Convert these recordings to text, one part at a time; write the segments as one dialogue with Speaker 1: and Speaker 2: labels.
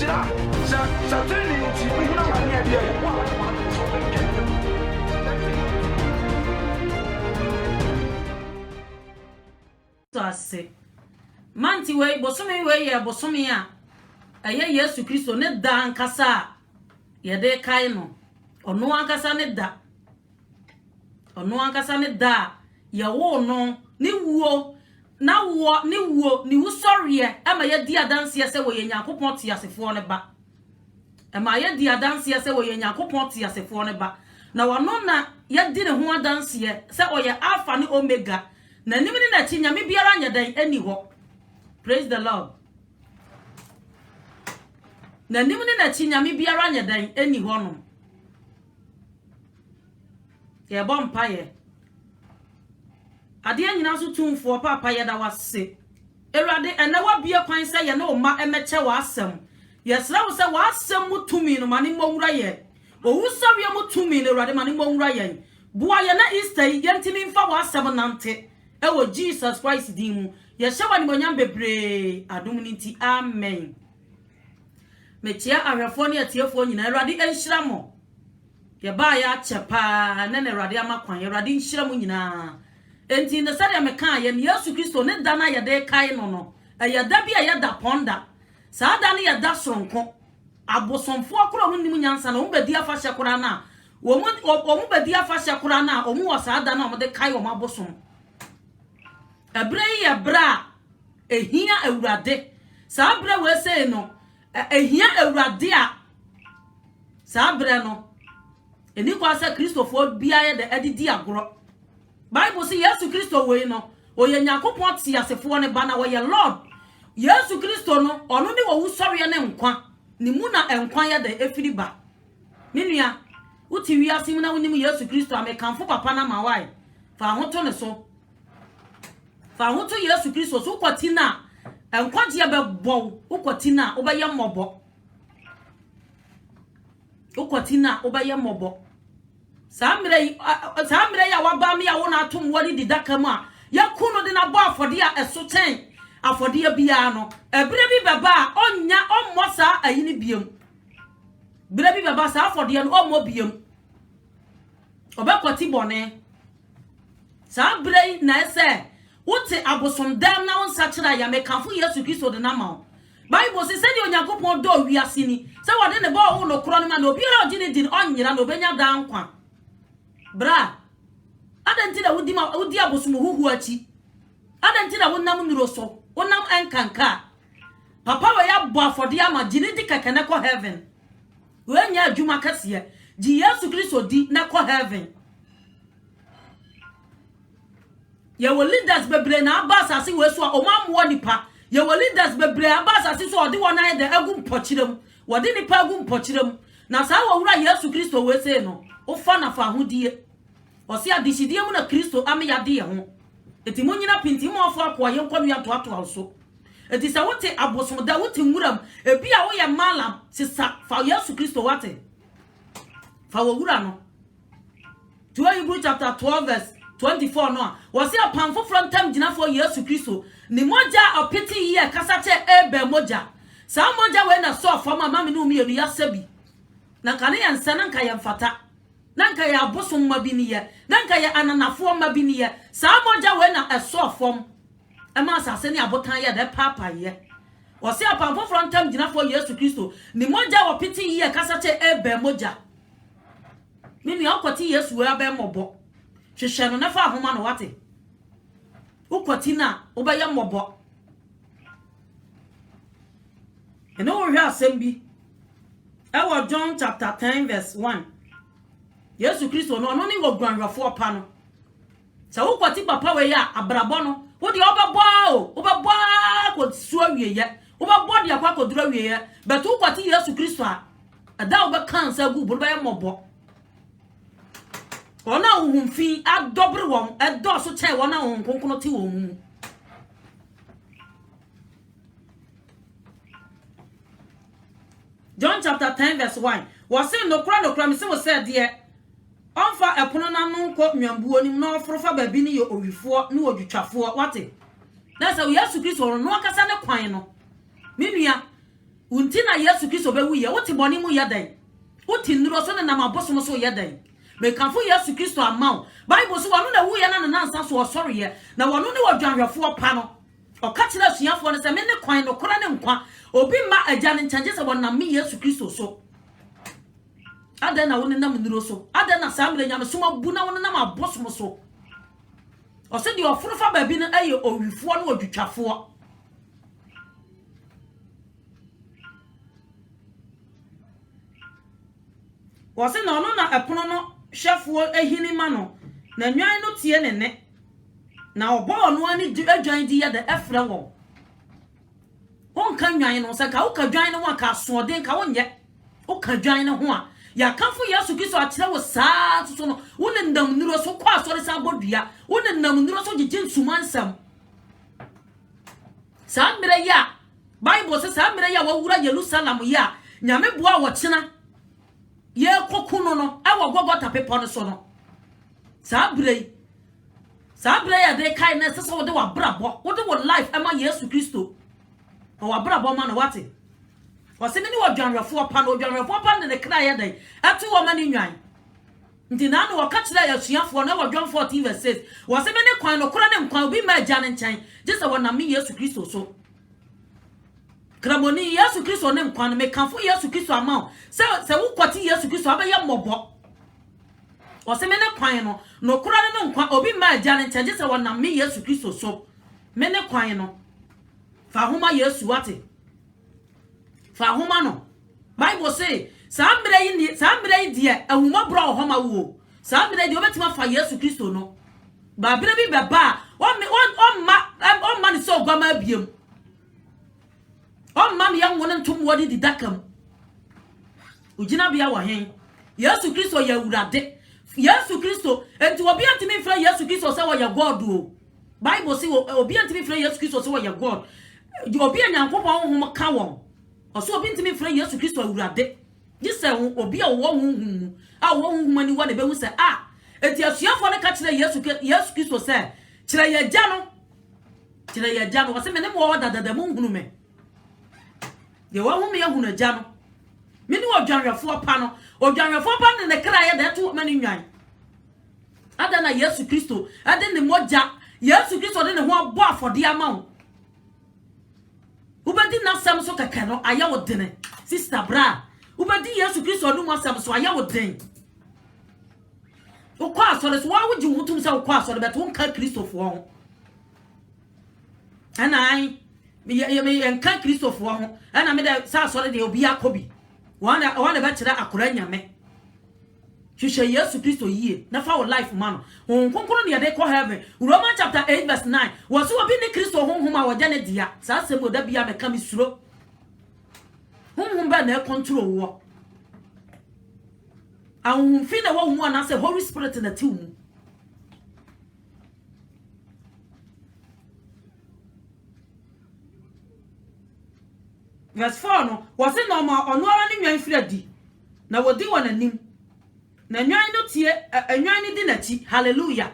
Speaker 1: shira sa tuni nti una mania bia
Speaker 2: so ase manti we bosome we ye bosome a eye Yesu Kristo ne da ankasa ye de kai no ono ankasa ne da ye wo no ni wuo na wo ni wuo ni wusori e ma ye di adanse se wo ye Nyankopon te asefo ne ba e ma ye di adanse se wo ye Nyankopon te asefo ne ba na wono na ye di ne ho adanse se o ye alpha ne omega na nim ni na chi nyame biara nya dan ani ho. Praise the Lord. Na nim ni na chi nyame biara nya dan ani ho no ye bom paye ade anyina so tumfo papa ye da wase Ewurade ene wa bie kwan se ye na o ma emeche wa asem yesra wo se wa asem mutumi no mane monwura ye owu sawe mutumi no Ewurade mane monwura ye bua ye na Easter ye ntimi mfa wa asem nante ewo Jesus Christ din mu ye hyewa ni bonyam bebre adom ni nti amen. Mechia ahwefo ne atiefo nyina Ewurade enhyira mo ye ba ya chepa na Ewurade amakwan Ewurade enhyira mo nyina enti ne sare me kan ye Yesu Kristo ne da na ye de kai no ye da bia ye da ponda sa da ne ye da sonko abosomfo akoro mu nim nyansa na o bedi afa hyekora na o mu bedi afa hyekora na o mu wo sa da na o de kai o mabosom ebre ye bra ehia Ewurade sa bra we sei no ehia Ewurade a sa bra no eni kwa sa Kristofo bia ye de edidi agoro Bible say Yesu Kristo we no oye Nyankopon te asefo ne ba na we Lord Yesu Kristo no ono ne wo wusori ne nkwa ni mu na enkwa ya da efiri ba menua uti wi asim na wonim Yesu Kristo amekanfo papa na mawai fa hoto ne so fa hoto Yesu Kristo so kwati na enkwa je be bo ukwati na obaye mmobo ukwati na obaye mmobo Samre ya wabami ya wona atom wori didaka mu a yakunu de na bo afode a esoten afode bia no ebre bi baba onya ommosa ayini biem bre bi baba sa afode no ommo biem obekoti bone sa bre na ese wote abosom dam na wonsa kira ya mekanfo Yesu Kristo de na ma Bible say se Onyankopon do wiase ni se wode ne bo wo no kro no ma na obiara ogine din onyira na obenya dan kwa Bra, adanti da wudi abosumu huhu achi. Adanti da wonam nuroso, wonam enkanka. Papa we ya bo afode ama gini di kekene ko heaven. We nya adwuma kase ji Yesu Kristo di na ko heaven. Ye wo leaders bebre na abasase we so omamwo nipa. Ye wo leaders bebre abasase so ode wona ye de agum pochirem. Wode nipa agum pochirem. Na sa wo wura Yesu Kristo we say no. Ofa na fa hodie osi adishidie mu na Kristo ame yade ye ho eti munyina pinti mu ofo akwa ye nkwa nua to ato so eti sa wote abosom da wote nwuram ebi a wo ye malam sisa fa Yesu Kristo wate fa wo wura no to Hebrews chapter 12 verse 24 no wosi apamfo frontam gina fo Yesu Kristo ni moja opiti ye kasache ebe moja sa moja we na so fo mama me no mi enu ya sabi na kane ya nsa na nka ya mfata nanka ya abosom mabiniye nanka ya ananafo mabiniye sa moja we na esofom ema asase ni abotan ye de papa ye o se apamfo frontam ginafo Yesu Kristo ni moja wo piti ye kasache ebe moja mimi akoti Yesu we abe mobo hwehwe no na fa ahoma no wate ukoti na obaye mobo eno wo hwe asem bi ewo John chapter 10 verse 1 Yesu Kristo no ni wo gwanrafo pa no sa wo kwati papa we ya abrabo no wo de obebo ko suo wieye obebo de akwa ko dura wieye but wo kwati Yesu Kristo a da wo be kansa gu bo be mobo ona uhumfi adobre won edo so che wona won konkono ti won mu John chapter 10 verse 1 was say no kra me say we said there onfa epono na no nko nwambuo nim na oforofa baabi ni ye owifo na odwutwafo wate na say Yesu Kristo no akasa ne kwan no menua untina Yesu Kristo be wuye woti boni mu yedan woti nuro so na mabosom so yedan me kanfo Yesu Kristo amaw Bible so wonu na wuye na nansa so osori ye na wonu ne wadwanhwefo pa no oka kire asuafo no se me ne kwan no kora ne nkwa obi ma agya ne nkyanje se wona me Yesu Kristo so ada na wonu nam nuro so ada na samle nyame so mabu na wonu nam abosom so o se di oforofa ba bi no aye owifo no odwutwafo wose na ono na epono no hwefo ehini ma no na nwan no tie ne ne na obo ono ani adwan di ya da efre wo won kan nwan no se ka wo ka dwan no wa ka soden ka wonye wo ka dwan no ho a ya kanfo Yesu Kristo a kire wo saa so no wone ndam nuro so kwa asore sa bodua wone ndam nuro so gigin sumansam sa mire ya Bible se sa mire ya wo wura Jerusalem ya nyame boa wo kina ye kokuno no awo gogota pepo no so no sabre ya de kai na se so de wa brabo wo de wo life ama Yesu Kristo o wa brabo ma no wate wo se ni wo dwanrefo pa no dwanrefo pa ne kra ya dai atu wo ma ni nwan ndi na no wo ka kira ya suafo na wo dwan 14 verse 6 wo se me ne kwan no kora ne nkwan obi ma agya ne nkyɛn je se wo na me Yesu Kristo so Kramoni Yesu Kristo ne nkwan me kanfo Yesu Kristo ama se wo kwati Yesu Kristo abaye mmobo o se me ne kwan no kora ne nkwan obi ma agya ne nkyɛn je se wo na me Yesu Kristo so me ne kwan no fa homa Yesu wate fa homa no Bible say sambre yi die ahuma bro homa wo sambre di obetima fa Yesu Kristo no ba bire bi beba on ma ni so gwama biem on ma me yan wonen tum wodi di dakam ugina bia wo hen Yesu Kristo ya wurade Yesu Kristo enti obi antimi fra Yesu Kristo se wo ya God o Bible say obi antimi fra Yesu Kristo se wo ya God obi anyankopon honhom ka won oso obi ntimi fra Yesu Kristo awurade gise obi a wo honhom a wo honhom ani wo ne behu se enti asuafo ne ka kire Yesu Kristo se kire ya gya no wase me ne mo dadada mu hunu me ye wo hum ye hunu gya no me ni odwanrefo pa no odwanrefo pa ne kra ya da to mani nwan ada na Yesu Kristo ade ne moja Yesu Kristo de ne ho abo afode ama ubedi na sam so kaka no aya wo dene sister bra ubedi Yesu Kristo no mo sam so aya wo den o kwa so le so wa wuji wutum se o kwa so le beto nka Kristo fo ho ana ai me nka Kristo fo ho ana me da sa so le de obi akobi wana ba kira akora nyame hwehwe Yesu Kristo yie na fa wo life man honkonkoro ne de ko heaven Romans chapter 8 verse 9 waso obi ne Kristo honhom a wogya ne dia sa sebo da bia meka mi suro honhom ba na control wo ahun fi na wo hu ana se Holy Spirit na ti hu verse 4 no wase no ma ono ara ne nwan firadi na wodi wonanim na nwan no tie nwan ni di nachi hallelujah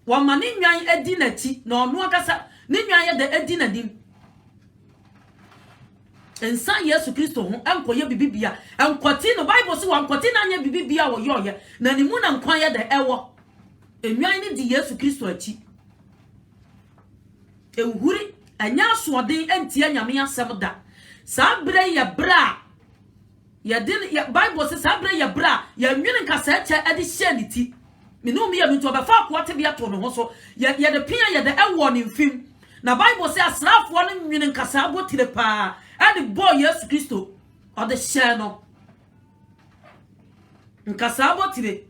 Speaker 2: wa ma ni nwan adi nachi na ono akasa ni nwan ye da adi nadim ensa Yesu Kristo ho enkoye bibibia enkoti no Bible say wa nkoti na anya bibibia wo yoye na ni mu na nkwan ye da ewo nwan ni di Yesu Kristo achi ehuri anya soden entie nyame asem da sabre ya bra ya din ya Bible say sabre ya bra ya nwene nkasa eche ade hyaniti me no me ya nto ba fa ko te bia to no ho so ya de pia ya de ewo ne mfim na Bible say asrafo no nwene nkasa abotire pa ade boy Yesu Kristo o de hye no nkasa abotire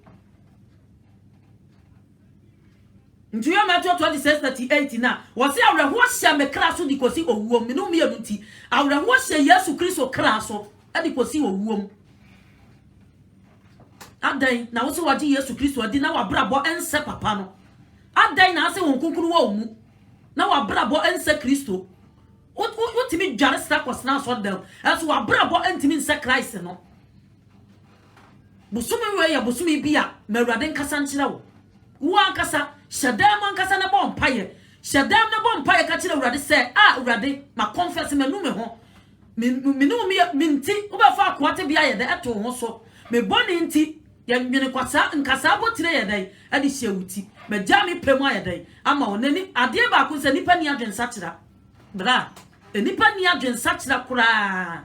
Speaker 2: ntuya Matthew 26:38 na wose awreho hye me kra so dikosi owuom me no me ya nti awreho hye Yesu Kristo kra so adikosi owuom adan na wose waji Yesu Kristo adi na wabrabo ense papa no adan na ase won kunkuru wa omu na wabrabo ense Kristo utimi dware stakos na so dem aso wabrabo entimi ense Christ no busumi we ya busumi bia mawrade nkasa nkira wo ankasa shadam ankasa na bompaye shadam na bompaye ka kira urade se urade ma confess me no me ho minti ubefa akwate bia ye de eto ho so me boni nti ye nwene kwasa nkasa botire ye dai ade hye wuti me gya me pemu aye dai ama onani ade ba ko se nipa ni adwensa kira bra nipa ni adwensa kira kura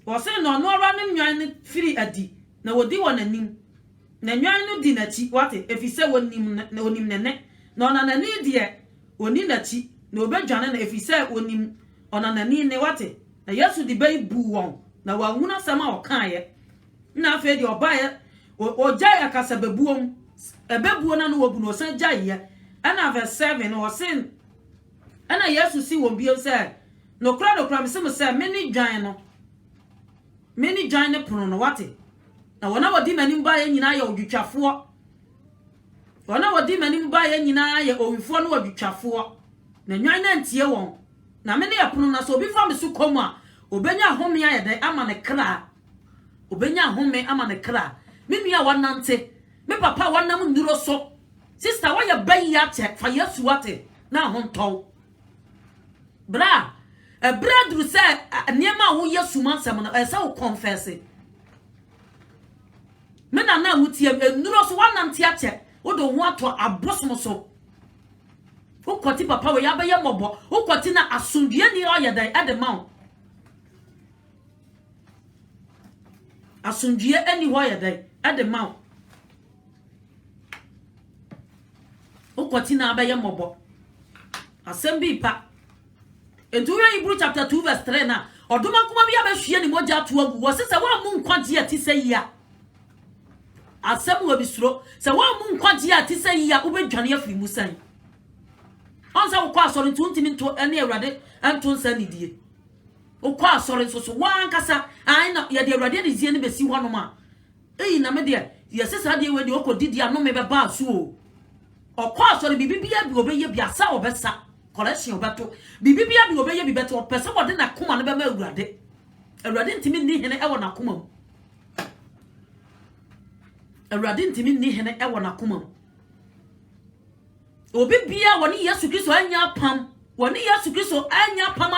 Speaker 2: wose no ora ne nwan ne firi adi na wodi wonanim na nwan no di nachi wate efise wonim na onim nene na ona nani die oni nachi na obedwane na efise onim ona nani ne wate na Yesu di bai bu won na wahuna sama okaye na afa di obaye ojai akasa bebuom ebebuo na no wobu no san jaiye ana verse 7 no sin ana Yesu si won bio se no kra me se many dwan no many dwan ne pono no wate na wona wodi manim ba ye nyina ye odwutwafo wona wodi manim ba ye nyina ye owifo no odwutwafo na nwan na ntie won na me ne ye pono na so obi fa me su komu a obenya home ya de ama ne kra obenya home ama ne kra me nua wanante me papa wanam nduro so sister wa ye bayi ya che fa Yesu wate na honto bra bradru se niema wo Yesu mansem no esa wo confess me na wutie nduro so wanante ya che wo do ho ato abosom so wo kwoti papa we ya baye mobo wo kwoti na asundue ni oye dan edema asundue ani ho ye dan edema wo kwoti na baye mobo asembi pa entuwe Hebrew chapter 2 verse 3 na oduma kuma bia ba hwie ni moja to agu wo se wa mu nkwaje ati se yia asem wo bisuro se wa mu nkwaje ati se yia wo bedwane afiri musan onza wo kwa asori ntumi nto ene Ewrade anto nsa ni die wo kwa asori so wan kasa ai na ye de Ewrade ni zie ni besi hono ma eyi na me de ye se sa de we de okodidi ano me be ba asu o kwa asori bibibia bi obeye biasa obesa collection obeto bibibia bi obeye bi beto pese wode na koma no be ma Ewrade ntimi ni hene ewo na koma mu Ewrade ntimi ni hene ewo na koma mu obi bia woni Yesu Kristo anya pam woni Yesu Kristo anya pam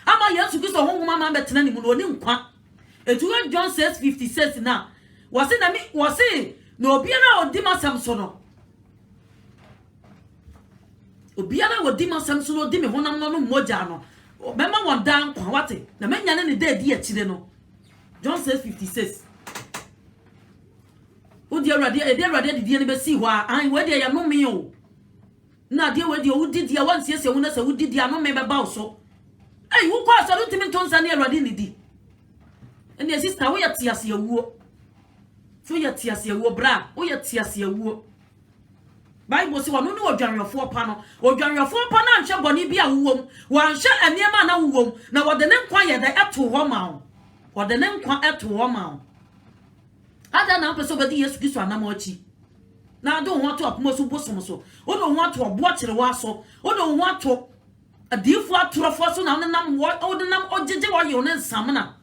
Speaker 2: ama Yesu Kristo honhoma ma betena ni mu no ni nkwa etu John 6:56 na wase na obi na odi masam so no obi na odi masam so no odi me honam no moja no mema wonda nkwa wate na menya ne de di akire no John 6:56 odi Ewrade di ne be si ho an we de ya no me o na de we de udidi a wansiesie wo na sa udidi ano me beba wo so ei wo kwa so ntimi ntonsa ne Ewrade ni di ene sister wo yati ase awuo so yati ase awuo bra wo yati ase awuo Bible say wono ne odwanwefo pa no odwanwefo pa na nhwe boni bia wuwom wanhwe aniema na wuwom na wode ne nkwa ye da eto ho ma wo wode ne nkwa eto ho ma wo ada na peso bedi Yesu Kristo anam achi na do ho ato apomoso bosom so o do ho ato obo akire wa so o do ho ato adifu atorofo so na nam o de nam ojeje wo ye ne nsam na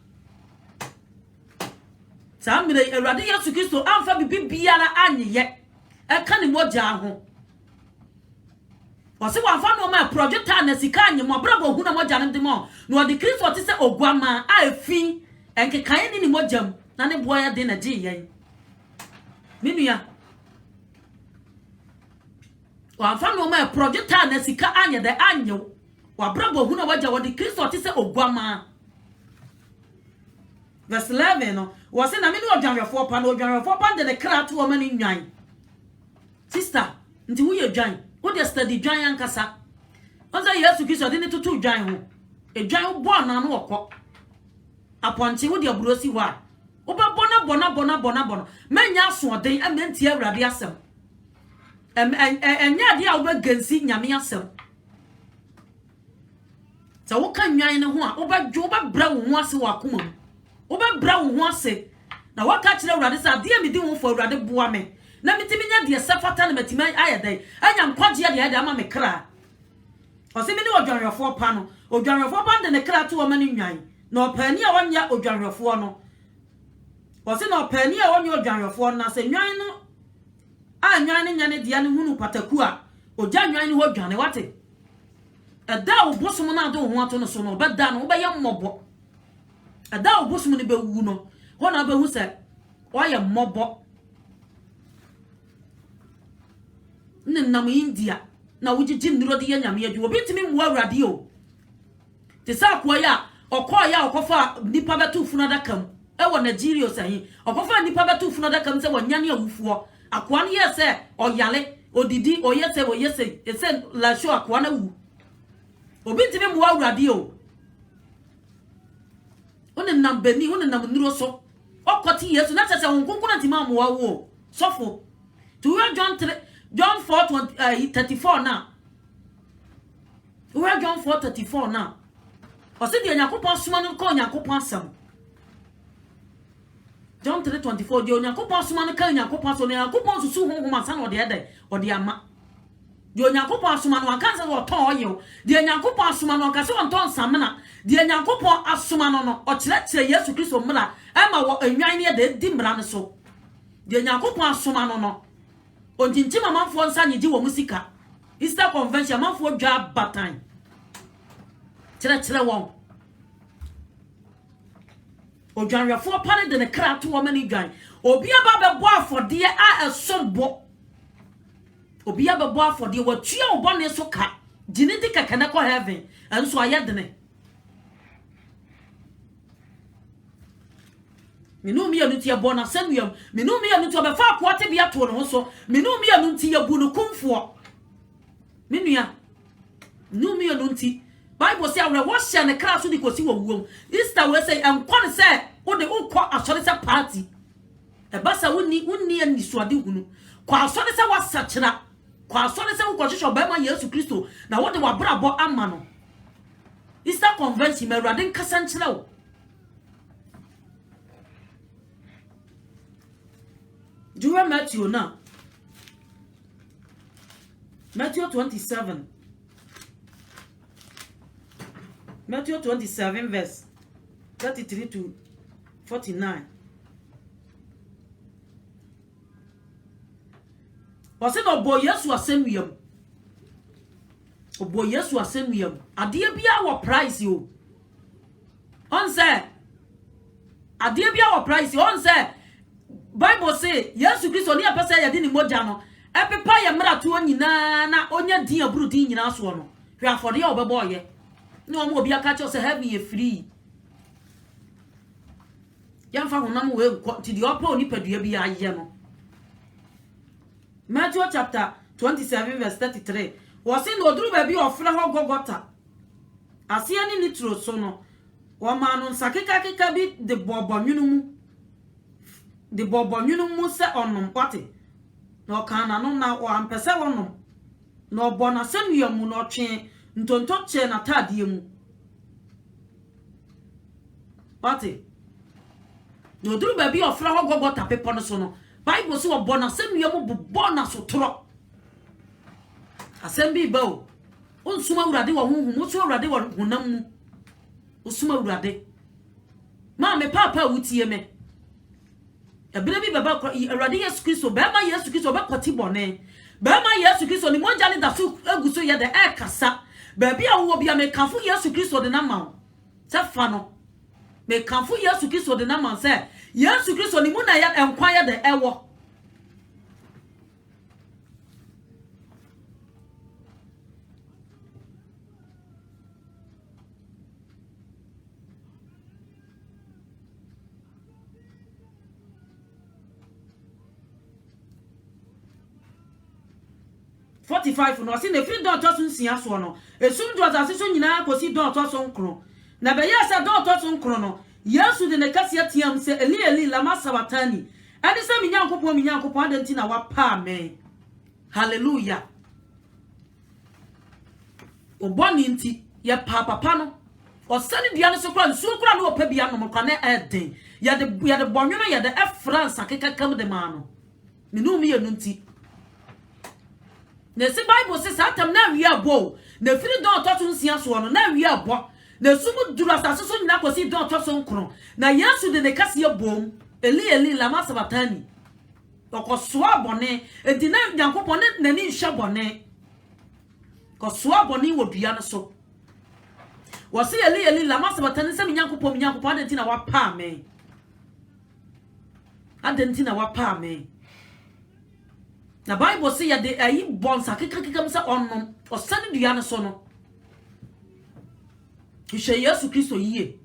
Speaker 2: samire Ewrade Yesu Kristo amfa bibia na anyeye eka ni moja ho wose wanfa no ma projector na sika anyemo brabo hu na moja ne demo no odi Kristo ti se oguama afi enke kan ni mojam na ne boya de na ji yen minua wanfa no ma projector na sika anye de anyo wa brabo hu na moja odi Kristo ti se oguama verse 11 no wose na me no odwanwefo pa no odwanwefo pa de ne kra to o mani nwan sister nti wo ye dwan wo de study dwan ankasa onza Yesu Kristo de ne tutu dwan ho edwan bo na no okọ aponche wo de aburosi ho a wo be bona menya asoden amenti Ewrade asem enya de a wo be gansi nyame asem sa wo kan nwan ne ho a wo be bra wo ho ase wo akoma wo be bra wo ho ase na waka kire Ewrade sa de mi di wo fo Ewrade boa me na mitimi nya de sefata na matimi ayedai anya nkwaje de ayeda ama me kra o se mi ni odwanwefo pa no odwanwefo pa de ne kra to o mani nwan na opani a wonya odwanwefo no o se na opani a wonya odwanwefo na se nwan no anwan ne nyane dia ne hunu pataku a oja nwan ne ho dwane wate eda obosom na do ho ato no so no beda no be yem mobo eda obosom ne be wu no ho na be hu se o ye mobo ne nam India na wujiji ndiro de nyame adwo obi timi mu awrade o te sa akoya okoya okofa nipa betu funu adakam e wo Nigeria osahin okofa nipa betu funu adakam se wanyane awufuo akoa ne yese oyale odidi oyese wo yese ese la show akoa na wu obi timi mu awrade o one nam bani one nam ndiro so okoti Yesu na tese wonkonko na tima mu wawo sofo to John 4:34 now. We are John 4:34 now. O se de Yakobon suma no kan Yakobon asem. John 3:24 de Yakobon suma no kan Yakobon so ne Yakobon susu honhom asa na o de ede o de ama. De Yakobon suma no aka se o ton oye o. De Yakobon suma no aka se o ton samna. De Yakobon asuma no o kire Yesu Kristo mra e ma wo anwan ne de di mra ne so. De Yakobon asuma no ontintima manfo nsa nyeji wo musika Easter convention manfo dwa batan kire won odwanrefo pane de ne kra to wo mani dwan obi aba bebo afode a esombo obi aba bebo afode watua obone so ka gini di kakana ko heaven enso ayedene minumi ya nuti ya bona senuyam minumi ya nuti obefa akwate bia to no so minumi ya nuti ya bunu kumfo minua minumi ya nuti Bible say awre wo hye ne kra so di kosi wo wuom Easter we say enkon say wo de ukọ asore se party e basa wonni ani suade hunu kwa asore se wasachira kwa asore se wo hwehwe ba ma Yesu Kristo na wo de wabrabo ama no Easter convention me Awurade nkasa nkyira wo Do you remember Matthew now? Matthew 27. Matthew 27 verse 33 to 49. Was it no boy Yesu asemiam? O boy Yesu asemiam. Adie bia wo price yo. On say adie bia wo price on say Bible say Yesu Kristo ni apesa ya di ni moja no epepa ya mra to nyina na onya din aburu din nyina so no hwe afode ya obebo ye ni omo obi aka che say heaven ye free ya mfa honam we ti di opa oni padua bi aye no Matthew chapter 27 verse 33 was in oduru ba bi ofre ho Gogota asia ni nitro so no wo ma no sakeka bi de bobo nwunu mu the bobo nyunu mu se onom kwate no kana no na o ampese wonom no bona semia mu no twe ntonto che na tade mu kwate no duru ba bi ofra ho Gogota pepo no so no Bible so bona semia mu bona so toro asem bi ba o onsuma Awurade wo honhom wo so Awurade wo honam mu osuma Awurade ma me papa wutie me ebere bi baba Awurade Yesu Kristo be ma Yesu Kristo be koti bone be ma Yesu Kristo ni monja ni da so aguso ye de e kasa be bia wo bia me kanfo Yesu Kristo de na ma se fa no me kanfo Yesu Kristo de na ma se Yesu Kristo ni mu na ya enkwa ye de ewo 45 no se na free don to so nsia so no esum do asase so nyina kosi don to so nkro na be yesa don to so nkro no Yesu de ne kasia tiam se eli lama sabatani ani se minyankopon adanti na wapa amen hallelujah oboni nti ye papa no o sani bia no so kra nsu kra no opa bia no mo kwa na eden ye de bonwono ye de France akeka kam de ma no minumi ye nunti na si Bible says atam na wi abo na firi don to nsia so no na wi abo na sumu duru asase so nyina kosi don to so nkro na Yesu de ne kase bom eli lama sabatani okosoa bone enti na Nyankopon ne nani hye bone kosoa bone wo dua no so wose yeli la masabatan se Nyankopon adenti na wapa me adenti na wapa me na Bible say ya de ayi bonsa kekekekam se onnom osane dua no so no hye Yesu Kristo yiye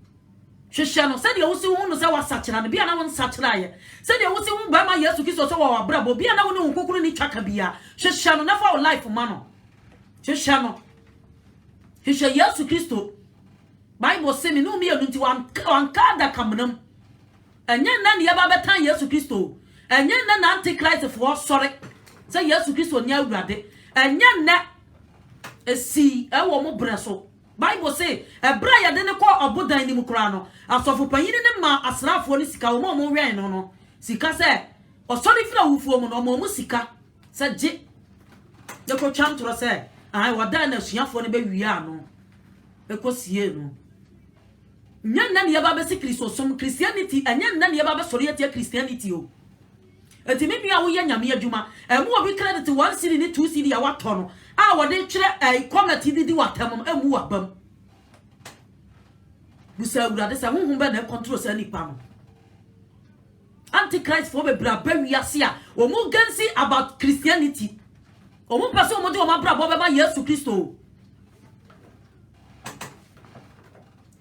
Speaker 2: hye no se de wo si hu no se wasachira no bia na won sachira ye se de wo si hu ba ma Yesu Kristo so wa brabo bia na woni kokuru ni twaka bia hye no na fa life ma no hye no hye Yesu Kristo Bible say me no me yunti wan kada kamnam enye na ne ba betan Yesu Kristo enye na antichrist for sorry say Yesu Kristo nya awurade enye na esi ewo mo breso Bible say ebra ya de ne ko obodan ni mu kura no asofo panyin ne ma asrafo ni sika wo mo wen no sika say osori fira wufuo mu no mo sika say je de ko chantro say ai wadan na suafo ne be wiya no ekosie no nyanna ne yaba be se Kristo som Christianity nyanna ne yaba be sori atia Christianity o etimi bia wo ya nyame adwuma emu obi credit 1 cedi ni 2 cedi ya wato no a wode kire committee didi watam emu wabam busa awurade sa honhom be na control sa nipa no antichrist for be bra ba wiase a omu gansi about Christianity omu pese omu de omu bra bo be ba Yesu Kristo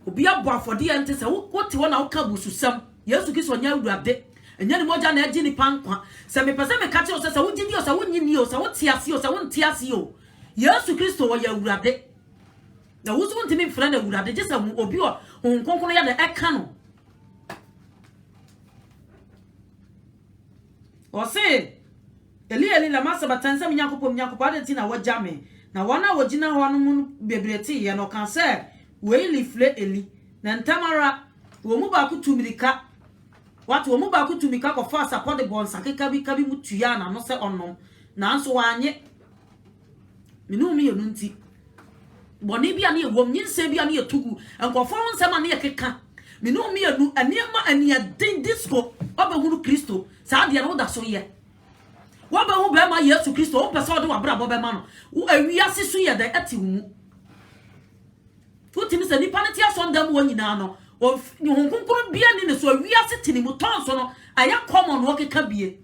Speaker 2: obi abo afode ente se wote wona wo ka bususam Yesu Kristo nya awurade enya ni moja na agi ni pankwa se me pese me ka che o se wo gidi o se wo nyini o se wo tiase o se wo ntiase o Yesu Kristo wo ya awurade na wo so ntimi mfra na awurade je se obi o honkonkono ya da eka no o se eli la masabatan se Nyankopon adenti na wo jame na wana wo gina ho no mu bebreti ye no kan se we lifle eli na ntamara wo mu ba kutumilika watu wo mu ba kutumika ko fa support the bonsa keka bi kabi mutua na no se onnom na nso wanye minu mi yenu nti boni bia na ewom nyinse bia na yetugu enkofo nsema na yekeka minu mi yenu aniema ania din disco obehunu Kristo sa de na woda so ye wobehu be ma Yesu Kristo o pese ode wabra bo be ma no awiase so ye da ati hu utimi se nipa ne tia so ndam wo nyina no honkonkoro bia ni ne so awiase tini mu tonso no aya common wo keka bie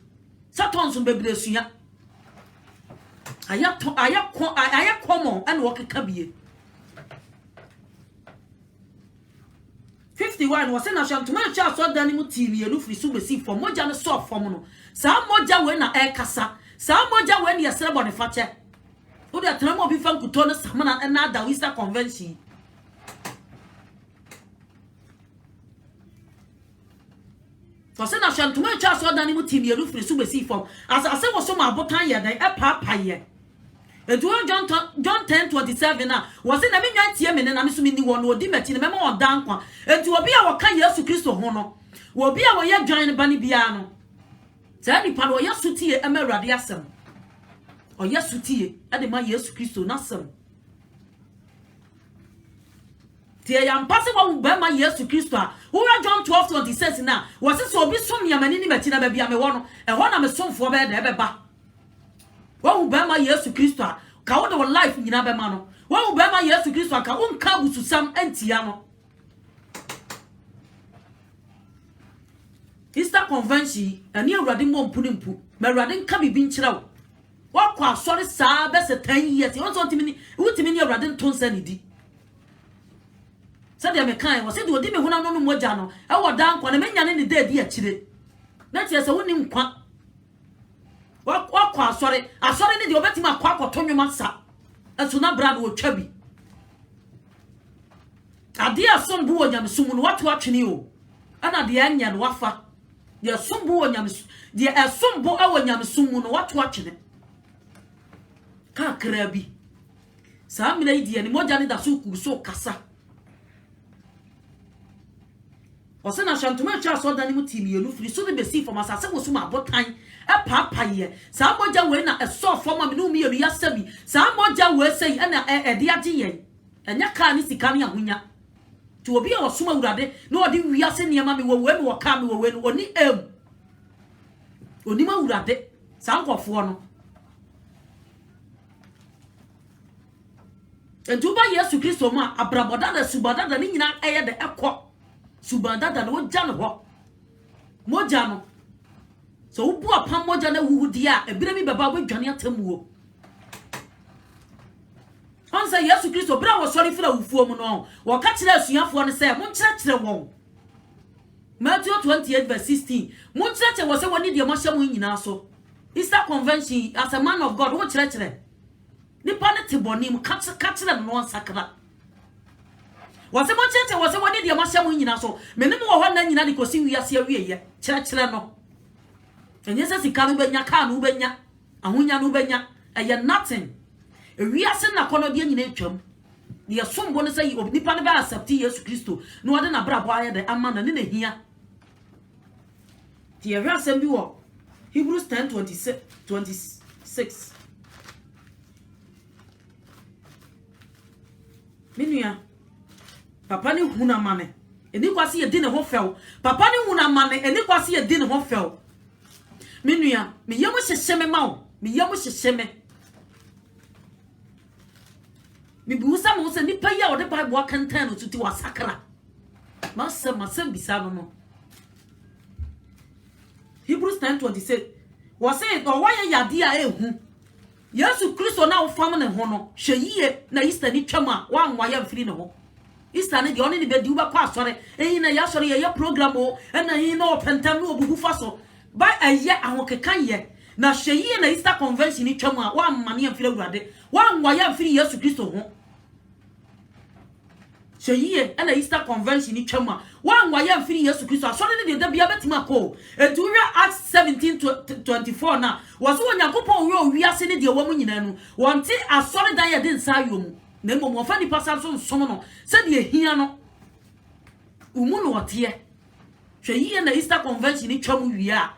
Speaker 2: satonso bebre suya aya common and wo keka bie 51 was na shantuma cha so dan mu tv enu firi so besi fo moja no so fo no sa moja we na kasa sa moja we ne yesre bone fache wo de tramo bi fan kuto no samana na da Easter convention so na shantuma cha so dan mu tv enu firi so besi fo ase wo so ma botan ye dan papa ye edu John 10:27 na wo se na me nwan tie me na me so me ni won odi mati na me ma odan kwa edu obi a wo kan Yesu Kristo ho no wo obi a wo ye dwan ba ni bia no za ni pa wo Yesu tie e ma Awurade asem o Yesu tie e de ma Yesu Kristo na asem tie ya mpase wo ba ma Yesu Kristo a wo John 12:26 na wo se so obi som ya mani ni mati na ba bia me wo no e ho na me somfo ba de e be ba wo ba ma Yesu Kristo a ka wo de wo life nyina be ma no wo ba ma Yesu Kristo a ka wo nka bususam antia no Easter convention ani Awurade mo mpu ma Awurade nka bibi nkyira wo kwa asori saa be se 10 years wo so ntimi ni Awurade ntonsa ni di sadia me kan wo se de odi me huna no moja no e wo dan kwa na menya ne de di akire na tie se wo ni nkwa kwa asori ni de obetima akwa akoto nwoma sa enso na brad wo twabi ade asombu wo nyamsumu no watu atwene o ana de anya no wafa de asombu wo nyamsu de asombu awo nyamsumu no watu atwene ka krabi sa mina idi ni moja ni da so ku so kasa osena shantuma cha so dan mu timi enu firi so de besi for masase wo so ma botan e papa ye sa moja we na so for ma minu mi enu ya sabi sa moja we sei na e de age ye enya ka ni sika ni ahonya to obi a wo so ma Awurade na odi wiase niam mi wo we mi wo ka mi wo we no oni em onima wurade sankofo no entuba Yesu Kristo ma abraboda da subada ni nyina eye de ekọ subada da no gya no ho moja no so ubu apam moja na wuhudi a ebire mi baba bodwane atamuo onse Yesu Kristo bra wo sori fira wufuo mu no wo ka kire asuafo no se mo kire won Matthew 28:16 mo kire wo se woni de mo hyam nyina so Easter convention as a man of God wo kire nipa ne tebonim ka kire no sakra wo se mo kire wo se woni de mo hyam nyina so menim wo ho na nyina de kosi wiase awieye kire no enye se sika no benya ka no benya ahonya no benya eye nothing wiase na kono de nyina atwam ne yesombo no se nipa ne ba accept Yesu Kristo no ode na brabo aye de ama na ne hia ti wiase bi wo Hebrews 10:26 minua papa ne huna mane eni kwase ye di ne ho few papa ne huna mane eni kwase ye di ne ho few minua me yemu hyehye mawo me yemu hyehye me buusa mo se nipa ya ode Bible akantan no tuti wasakra masem bisa no Hebrews 10:26 was say o why yade a ehu Yesu Kristo na ofam ne ho no hweyie na Easter ni twam a wanwa ya mfiri ne ho Easter ne de oni ne bedi wo ba asore eyin na ya sore ye program o na yin na opentam no obugu faso ba aye ahokekan ye na hweyie na Easter convention ni twam a wanma ne mfiri awurade wanwa ya mfiri Yesu Kristo ho hweyie na Easter convention ni twam a wanwa ya mfiri Yesu Kristo asore ne de bia betima ko etuwa Acts 17:24 na waso onyankopon we owiase ne de wo mu nyina nu wonte asore dan ye de nsa ayom na mmom ofa ni pasal so nsom no se de ehia no umu no ote hweyie na Easter convention ni twam wi a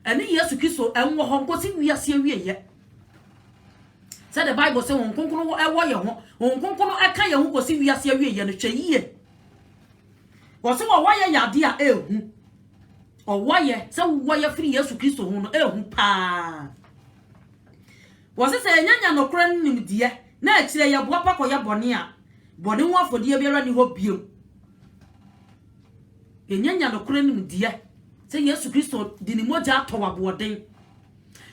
Speaker 2: ene Yesu Kristo enwo ho nkosi wiase awieye said the Bible say won konkono ewo ye ho won konkono aka ye ho kosi wiase awieye no hweyie wose wo waye yade a ehu o waye se wo ye firi Yesu Kristo hu no ehu pa wose se nyanya no kora nimdie na akire ye boa pa ko ye bone a bone ho afodie biara ni ho biem nyanya no kora nimdie se Yesu Kristo di ni moja atowa boden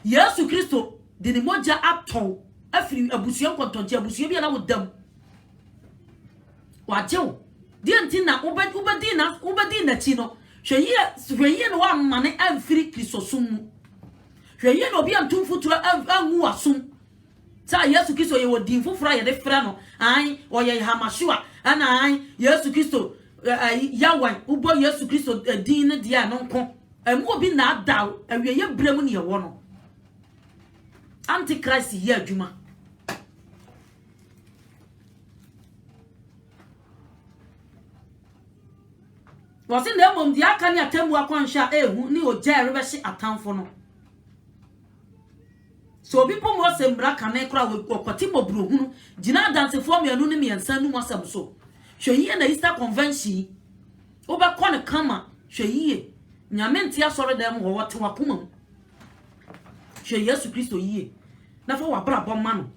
Speaker 2: Yesu Kristo di ni moja atow afiri abusuan kontonje abusuan bia na wodam wajew di antina ubedi na chi no hweye no wa mane amfiri Kristo sum hweye no bia ntumfuturo anwu asum sa Yesu Kristo ye wodi fufura ye de fra no an oye hamashua ana an Yesu Kristo yawan ubo Yesu Kristo din ne dia no nko emu obi na adaw awieye brem ne ye wo no antichrist ye adwuma wasi na mom dia aka ni atambu akwansha ehu ni oja rebehye atamfo no so people mo se mbra kan kra okoti mobro hunu gina dance for me anu ni miensa nu asam so hweyie na Easter convention oba kone kama hweyie nyamente asore dem ho wote wakoma hwe Yesu Kristo yie na fa wabra bomma no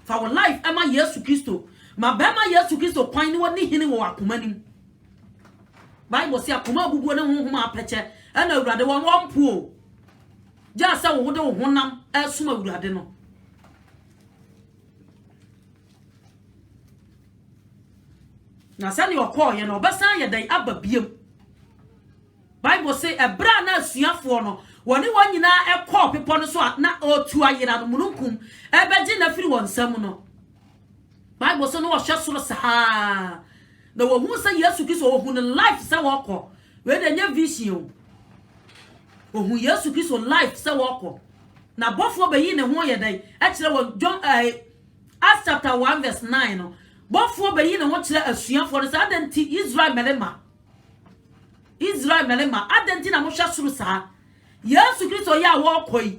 Speaker 2: fa wo life ama Yesu Kristo ma ba ma Yesu Kristo kwan ni woni hini wo wakoma nim Bible say akoma bubuo ne honhoma apeche ana awurade won wompo ja sa wo de wo honam asuma awurade no na sani okọ ye no besan ye dai ababiem Bible say ebra na asuafo no woni wonyina ekọ pepo no so na otu ayira no mununkum ebeji na firi wonsam no Bible say no wo hwe soro sa na wo hu say Yesu Kristo wo hu ne life say wo kọ we de nya vision wo hu Yesu Kristo life say wo kọ na bofo bayi ne ho ye dai e kire wo John Acts chapter 1:9 no bofo bayi ne ho kire asuafo no say adenti Israel melema adenti na mo hwe soro sa Yesu Kristo ya wo koi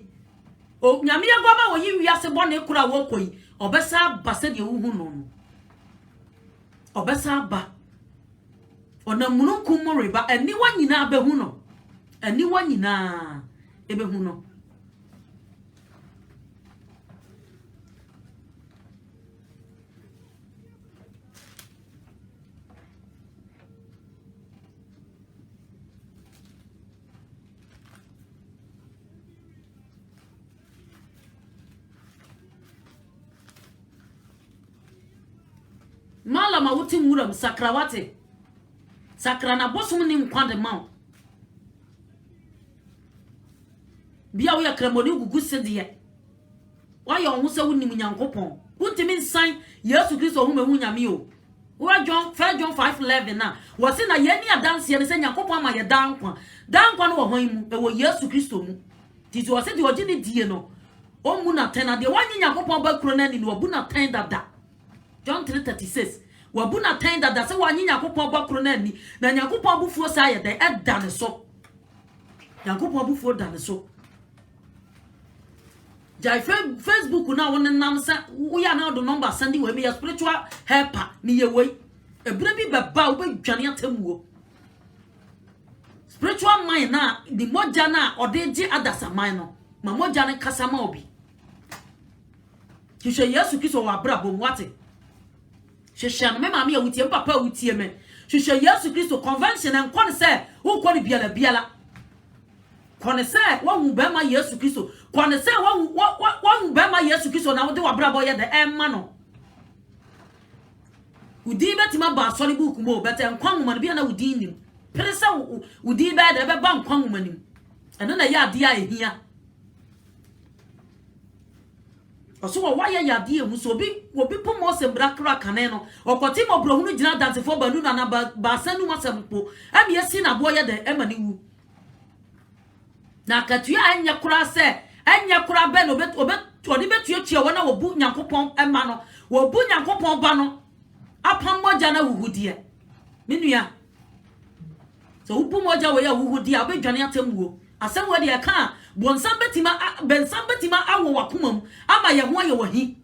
Speaker 2: o nyame ya gwa ba wo yi wiase bone kura wo koi obesa base de wo hu no obesa ba ona mununkum mo reba ani wanyina abehu no ani wanyina ebehu no mala ma wuti muram sakrawate sakra na bosom ni nkwande ma bia wo ya kramoni gugu sede wa ya ohun se woni munyankopon wuntimi nsan Yesu Kristo hu mehu nyame o wa John 5:11 na wose na ye ni adanse ne se nyankopon ma ye dankwa no wo hwan mu e wo Yesu Kristo mu titi wose de ogi ni die no o mu na ten na de wanyi nyankopon ba kuro na ni no bu na ten dada John 3:36 wa bu na ten dada se wanyi nyankopon ba kuro na ni na nyankopon bufuo sa ye de eda ne so nyankopon bufuo da ne so jai Facebook na won nam sa wo ya na do number send we me spiritual helper ni ye we ebure bi baba wo be dwane atamuo spiritual mind na di moja na odeji adasa mind no ma moja ne kasa ma obi hwehwe Yesu Kristo wa brabo mwate hwehwe no me ma me awutie papa awutie me hwehwe Yesu Kristo convention en kon se wo kon biala kone se wa hu be ma Yesu Kristo kone se wa hu be ma Yesu Kristo na wo de wa brabo ye de emma no udi betima ba sori book mo bete nkwan mo bia na udi nim presa udi be de be ba nkwan mo nim eno na ya ade a ehia oso wa ya ya ade ehu so obi pomo se mbrakra kane no okoti mo bro hunu gina dance for banu na ba sanu masempo ami esi na bo ye de ema ni wu na katua anya kura se anya kura be no odi betuatua wona wobu nyankopon ema no wobu nyankopon ba no apam moja na wuhudie menua so wobu moja we ya wuhudie abedwane atemuo asem we de ka bonsam betima awo wakomam ama ye ho ye wahi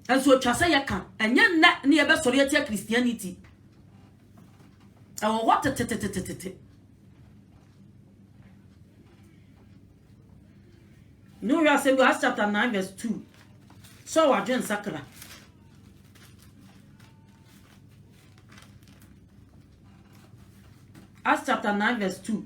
Speaker 2: enso twase ye ka enye na ne ye be sori etia Christianity awo what no, we are saying Acts chapter 9 verse 2. So we are doing sakra. Acts chapter 9 verse 2.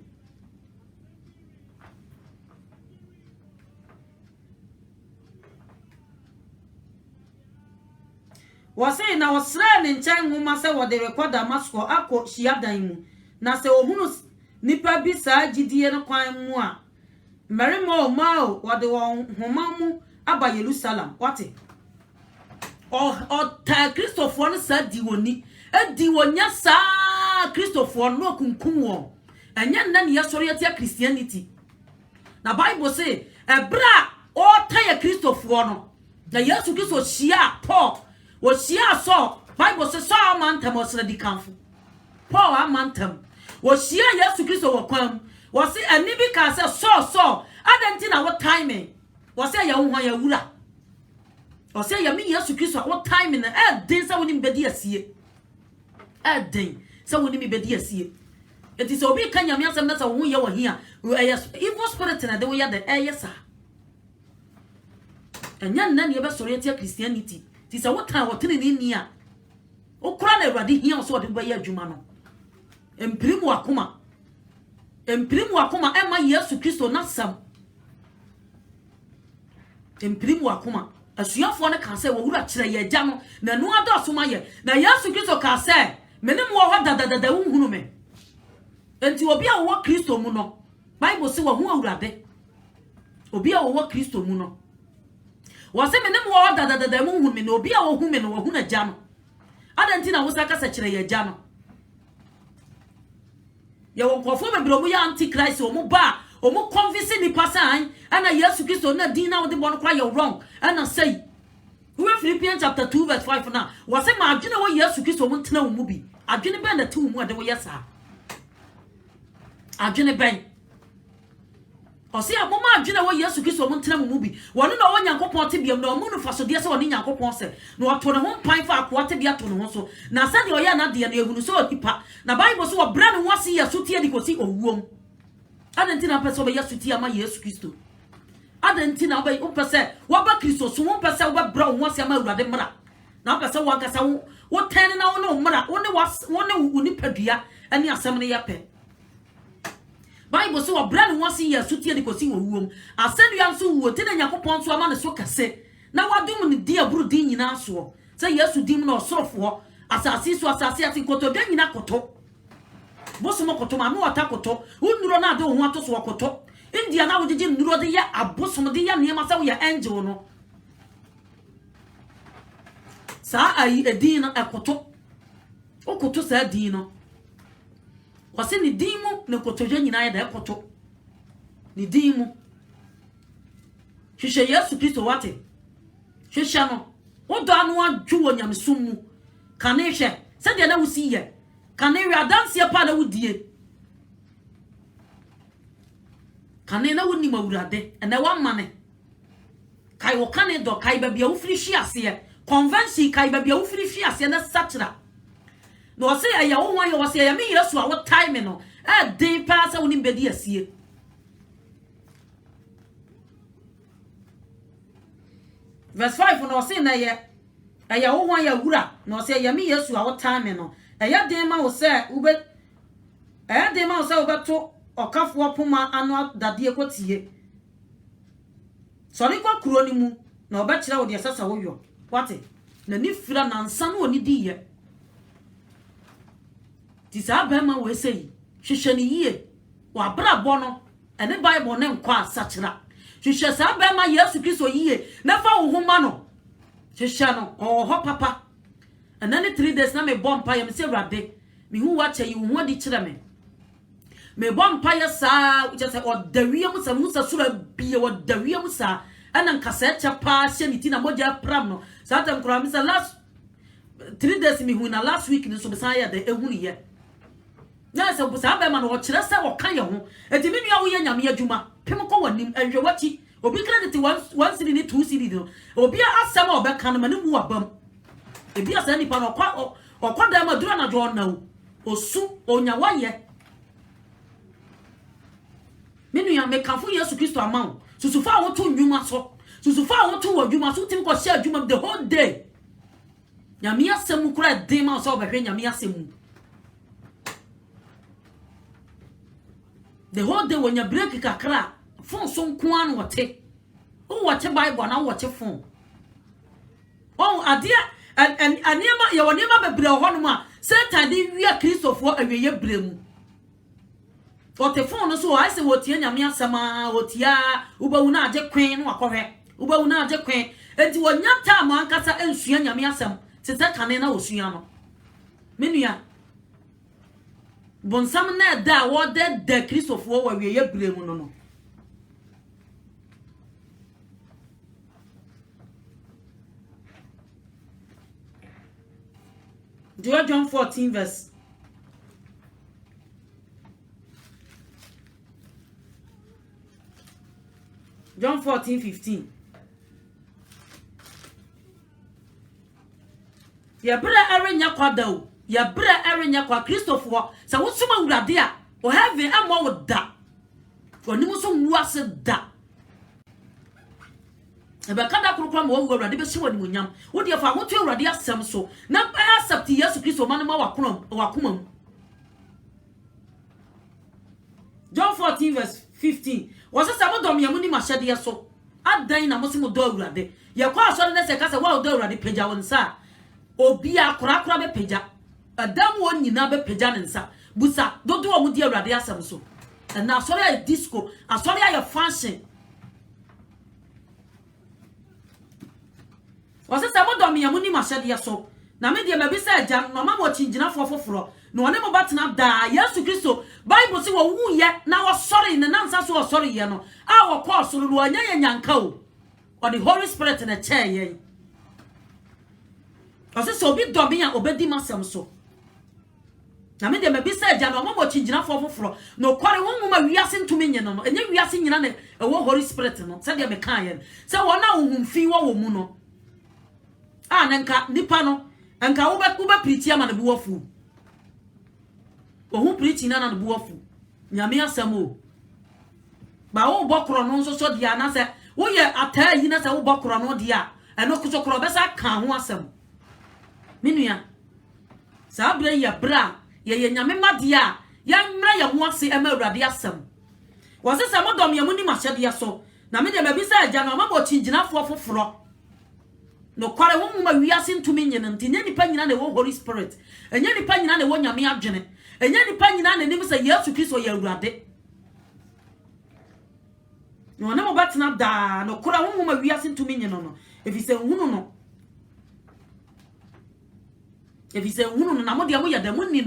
Speaker 2: Was saying I was slain in Chang Mumasa what they record Damascus ako shiadaimu. Na se ohunu nipa bi sa gidie no kwan mu a Marimo mao wade won homamu aba Jerusalem wate o ta Christopher no sa di woni edi wonya sa Christopher no kunkum won enya nna ne yesori atia Christianity na Bible say ebra o ta ya Christopher no na Yesu Kristo shia Paul wo shia so Bible say so amantam osra di kanfo Paul amantam wo shia Yesu Kristo wo kwam was say a nibi ka say so adentina what timing was say ya ho ya wura was say ya me Yesu Kristo what timing na den say woni mbedi asie den say woni mbedi asie it is obi kan yam yasem na say wo ya wo hia evil spirit na de wo ya de yesa enya nna ne be sori etia Christianity ti say what time what ni a okura na Awurade hia so de be ya adwuma no emprimu akoma ema Yesu Kristo nasam emprimu akoma asuafo ne ka se wo wura kire ye gya no na no adoso ma ye na Yesu Kristo ka se menem wo ho dadadada wo hunu me enti obi a wo Kristo mu no Bible se wo hu Awurade obi a wo Kristo mu no wo se menem wo ho dadadada wo hunu me na obi a wo hu me no wo hu na gya no adanti na wo saka se kire ye gya no ye won kofo bebro mu ya antichrist o mu ba o mu convince ni pasan ana Yesu Kristo na din na wo de bon kwa you wrong ana say we Philippians chapter 2 verse 5 na wo say ma adwene wo Yesu Kristo mu ntena wo mu bi adwene ben na te wo mu ade wo yesa adwene ben o say aboma adwene wo Yesu Kristo mu ntena wo mu bi wo no na wo Nyankopon te biam na o mu no faso de se wo ni Nyankopon se na o to ne ho pan fa akwa te bia to ne ho so na sa de o ya na de na ehunu so odipa na Bible so wo bra ne ho ase Yesu tie di kosi owuom adantina pese wo Yesu tie ama Yesu Kristo adantina wo pese wo ba Kristo so wo pese wo bra ho ase ama Awurade mra na pese wo akasa wo ten na wo no mra wo ne unipadua ani asem ne yape Bible so bra ne ho ase Yesu tie di kosi owuom asenua nso wo te na Nyankopon so ama ne so kase na wadum ne dia buru din nyina so say yesu dim no sorofo asase so asase ati koto de nyina koto bosomo koto ma no wata koto unuro na de ho ato so koto india na wogege nuro de ya abosomo de ya niema sa wo ya angel no sa ayi edin no ekoto okoto sa din no wase ni din mu ne koto je nyina ya de ekoto ni din mu hwehwe yesu kristo wate hwehwe no wodo anu adwo wo nyamsum mu kane hwe se de na wusi ye kane wi adanse pa na wudie kane na woni mawurade ena wa mane kai wo kane do kai ba bia wo firi hwi ase convention kai ba bia wo firi hwi ase na satra no se ya wo wan yo se ya me yesu a wo time no e den pa se woni bedi asie verse 5 no se na ye aya wo wan ya wura no se ya me yesu a wo time no eya den ma wo se ube eya den ma wo se obeto okafo poma anu dade ekotie sori kwa kuro ni mu na obekira wo de sasa wo yo wate na ni fira na nsa no oni di ye ti sa ba ma wo sei hwehwe ni yie wa bra bo no ene bible ne nkwa asachira hwehwe sa ba ma yesu kristo yie na fa wo homa no hwehwe no ho papa anani 3 days na me bompa ya me se rade me hu wa che yi hu adi kire me bompa ya sa je se odawie mu sa musa sura bie odawie mu sa ana nkasa cha pa hye ni ti na moja pram no sa ta nkura mi sa last 3 days me hu na last week ni so be sa ya de ehunu ye na se bu sa ba ma no o kire se o kan ye ho enti me nua wo ye nyame adwuma pem ko wanim enhwe wachi obi credit 1 cedi ni 2 cedi no obi asem o be kan ma ne mu abam ebi asa nipa no okwa da ma dura na jo na osu onyawaye menu ya mekanfo yesu kristo amao susufa wo to nwuma so susufa wo to wadwuma so tim ko share adwuma the whole day nyame asem kura den ma so obehwe nyame asem the whole day when you break kakra phone so nko an wote o wote bible na wote phone oh adia and aniema ye woniema bebre ho no ma satan di wia kristofo aweye bremu for the phone so I say wotie nyame asama wotia ubawu na age kwen no akohwe ubawu na age kwen enti wonya time ankasa ensua nyame asam tete kane na osua no menua bonsam na da wo de kristofo wo aweye bremu no John 14 verse John 14:15 ya bra arenya kwada o ya bra arenya kwa kristofo sa wosoma wurade a o heaven amo wo da onimu so nwase da ebe kada kurukwa mo wo wurade be hye wani munyam wo de fa wotu wurade asem so na accept yesu kristo man ma wakoma mu John 14 verse 15 wasa sa modom ya muni mashade so adan na mo se mo do wurade ye kwa so ne se ka se wa do wurade peja won sa obi akora be peja adam won nyina be peja ne nsa busa dodo o mu di wurade asem so na asori ya disco asori ya function wasa sa modom ya muni mashade so na me de mabisa agya no ma mo chingina fofoforo no one mo batena da yesu kristo bible si wo wu ye na wo sorry ne nansa so wo sorry ye no a wo call so ru anya nyanka o the holy spirit na chair ye wasa so bi do bi ya obedi masem so na me de mabisa agya no ma mo chingina fofoforo no kware wo mu ma wiase ntumi nye no enye wiase nyina na wo holy spirit no se de me kan ye se wo na wo humfi wo mu no a nanka nipa no anka wo be preach ama na buwafu ohun preach na na buwafu nyame asem o ba wo bokro no so so dia na se wo ye atayi na se wo bokro no dia eno kusokro be sa kan ho asem minua sa bra ya bra ye nyame madia ya mra ya ho ase ema awurade asem wo se se modom ya muni mahye dia so na me de mabisa agya no ma bo chingina foforo no kware wo muma wiase ntumi nyene ntinye nipa nyina na wo Holy Spirit enye nipa nyina na wo nyame adwene enye nipa nyina na nim se Yesu Kristo ya awurade no na mo batena da no kware wo muma wiase ntumi nyene no efise hunu no efise hunu no na mo de mo ya da munni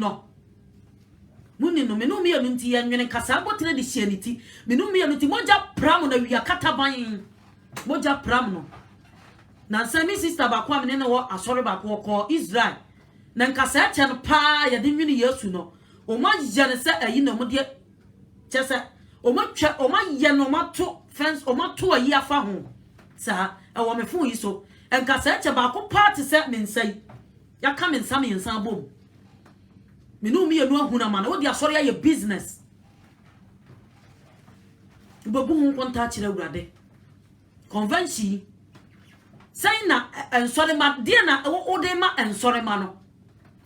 Speaker 2: no menu mi nti ya nwene kasa botene de hyianiti menu mi nti moja pram na wia kataban moja pram no na sami sister ba kwa mene no asori ba ko Israel na nkasa eche no pa ya de nwene Yesu no o ma jane se ayi na mo de chese o ma twa o ma ye no ma to fence o ma to ayi afa ho sa e wo me fun yi so nkasa eche ba ko party se me nsai ya ka me nsam yensan bom menu mi enu ahuna ma na wo di asori ya business bobu hu konta kire urade convention say na ensori ma die na wo de ma ensori ma no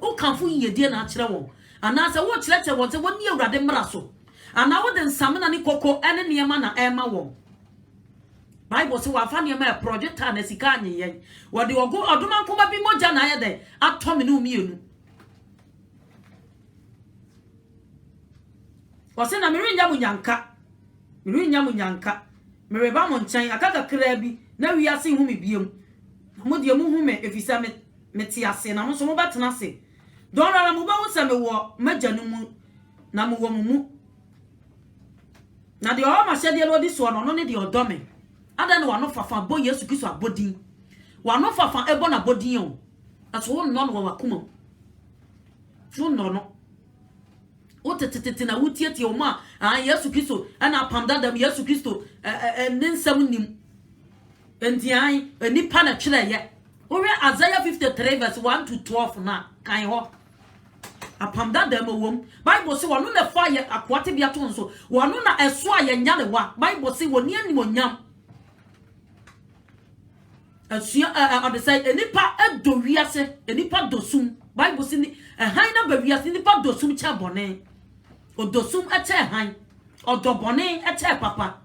Speaker 2: o kanfu ye die na kire wo ana se wo kire wo se woni urade mra so ana wo de nsam na ni koko ene ne ma na ema wo Bible say wa fa ne ma project na sika anyen wo de ogo oduma nkoma bi moja na ye de ato menu mi enu wase na miri nya munyanka mere ba mo nchan akaka kra bi na wiase hu me biem mo de mu hu me efisa me ti ase na mo so mo betena ase don ra mo ba hu se me wo maganu mu na mo wo mu na de o ma hye de lo di so no ne de odome ada ne wa no fafa bo Yesu Kristo abodin wa no fafa ebo na bodin o aso wo no wa kuma so no o tetete na wutieti o ma Yesu Kristo ana pamda dam Yesu Kristo nensam nim entian nipa na twere ye o re Isaiah 53 verse 1 to 12 na kan ho apamda dam wom Bible say wono na fa ye akwate bia to nso wono na eso aye nya ne wa Bible say woni anim onyam asua on the side nipa edo wiase nipa dosum Bible say ni han na ba wiase nipa dosum cha bone odosum eche han odobone eche papa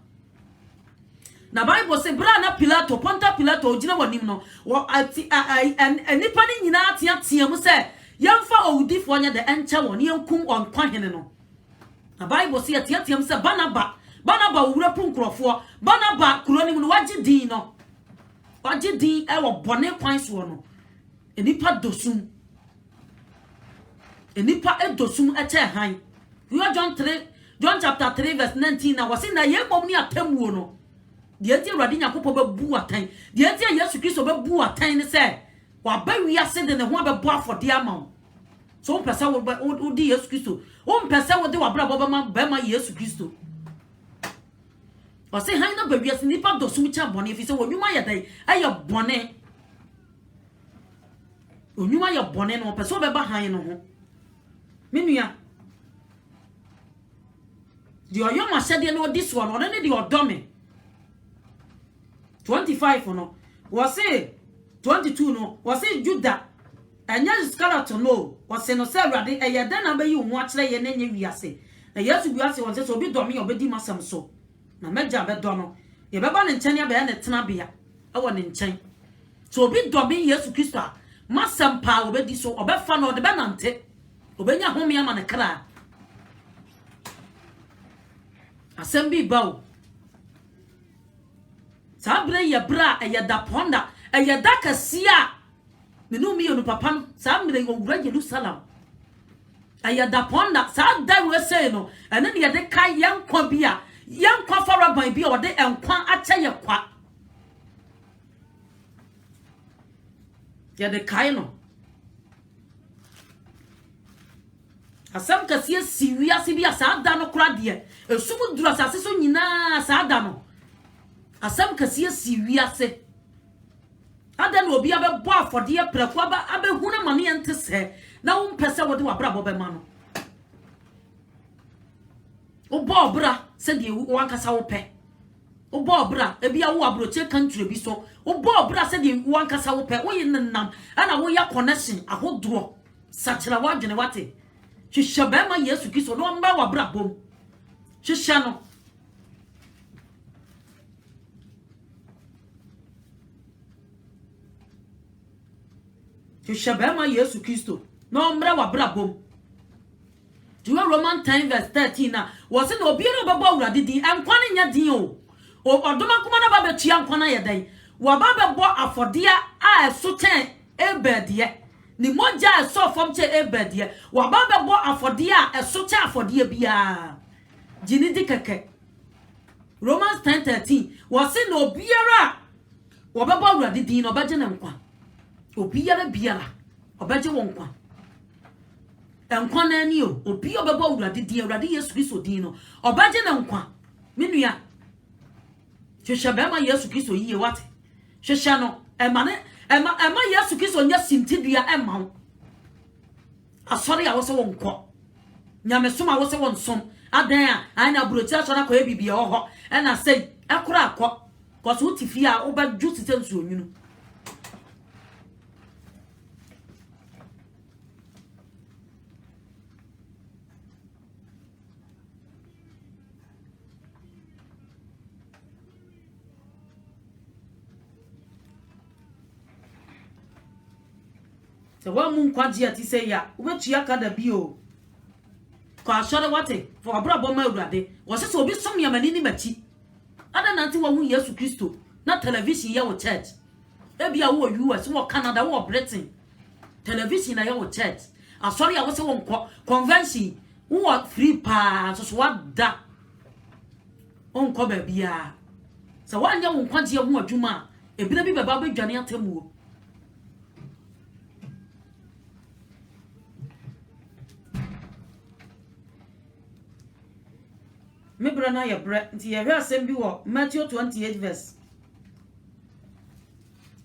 Speaker 2: na Bible say bra na Pilato Ponta Pilato ogina wanim no wo ati nipa ni nyina atia mu se yemfa owudifo nya de enche won yenkum onkwa hene no na Bible say atia mu se Barnaba owura punkrofo Barnaba kuronim no wagye din no wagye din e wo bone kwan so no nipa dosum nipa edosum eche han you are John chapter 3 verse 19 na wase na ye mom ni atamuo no de ati awrade nyakopo be bu atan de ati Yesu Kristo be bu atan ne se wa ba wiase de ne ho be bu afode ama so pesa wo di Yesu Kristo o pesa wo de wa bra be ma Yesu Kristo wase han na ba wiase nipa dosum cha bone fi se wonwuma ye dai aye bone onwuma ye bone no pesa wo be ba han no ho menua di oyo ma sede no this one or ne di odome 25 no was say 22 no was say Judah anya skeleton no was say no say awrade eye dan na be yi hu akere ye na nya wiase na Yesu wiase won say so bi dome obedi masam so na meja be do no ye be ba ne nchen ya be ne tena bia e wo ne nchen so obi dome Yesu Kristo masam pa obedi so obefa no de be nante obenya home ya ma ne kra asembi bawo sabre ye bra ye da ponda ye da kasia menu mi onu papa no samre go wura Jerusalem ye da ponda sa da we say no ene ne ye de kai yankwa bia yankwa faraban bia o de enkwa ache ye kwa ye de kai no asam kasia siwia sibia sa da no kra de esumu dura sase so nyina sa da no asam kasia siwia se ada no obi abebo afode ye prako aba abehu na mane ente se na wo mpese wo de wabra bo be ma no wo bo bra se de wo ankasa wo pe wo bo bra ebia wo abroche country bi so wo bo bra se de wo ankasa wo pe wo ye nnam ana wo ya connection ahodro sachira wa dwene wate hwehweba ma Yesu Kristo no mba wabra bom hwehwa no Shabema Yesu Christo. No mra wa brabom. Do you Roman 10 verse 13 na was it obiero baba urade din enkwane nya din o. Odoma kuma na baba tua nkwana ye dan. Wa baba bo afodia a eso ten ebedie. Ni moja eso fom che ebedie. Wa baba bo afodia a eso ten afodia bia. Jini di keke. Romans 10:13 was it no biara wa baba urade din no baje na nkwa. Obiara biara obaje wo nkwa. Enkwa na ani o obi obeba urade di urade Yesu Kristo din no obaje na nkwa menua hwehwebe ma Yesu Kristo yiye wate hwehwa no ema Yesu Kristo nya sintidua ema wo asori a wo se wo nkọ nyamesoma wo se wo nsom adan a anya buroti asora kwa bibia ho na sei ekura akọ koso utifi a wo ba ju tete nsu onwunu se wa mu nkwaji ati se ya wetua kada bio ko asore wate for abrabo ma urade wo se obi som yamani ni machi ada nanti wa hu Yesu Kristo na television ya wo church e bia wo US wo Canada wo Britain television na ya wo church asore ya wo se wo nko convention wo free pa so wada onko ba bia se wa nya wo nkwaji ya hu adwuma e bina bi baba badwane atamu me brana ya bre nti ye hwe asem bi wo Matthew 28 verse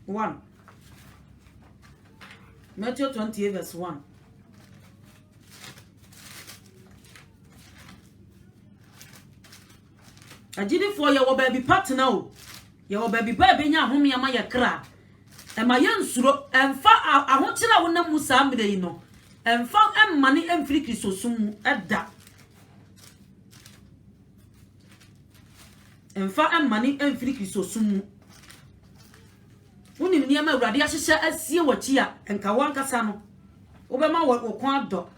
Speaker 2: 1 Matthew 28 verse 1 Ajidi for ye wo baby partner o ye wo baby nya home ya ma ye kra e ma ye nsuro emfa ahokyira wo na musa mire yi no emfa emmane emfiri Kristo sum eda emfa amani emfiri Kristo sumu unim niam awurade ahyehye asie wachi a enka wankasa no obema wo kwa do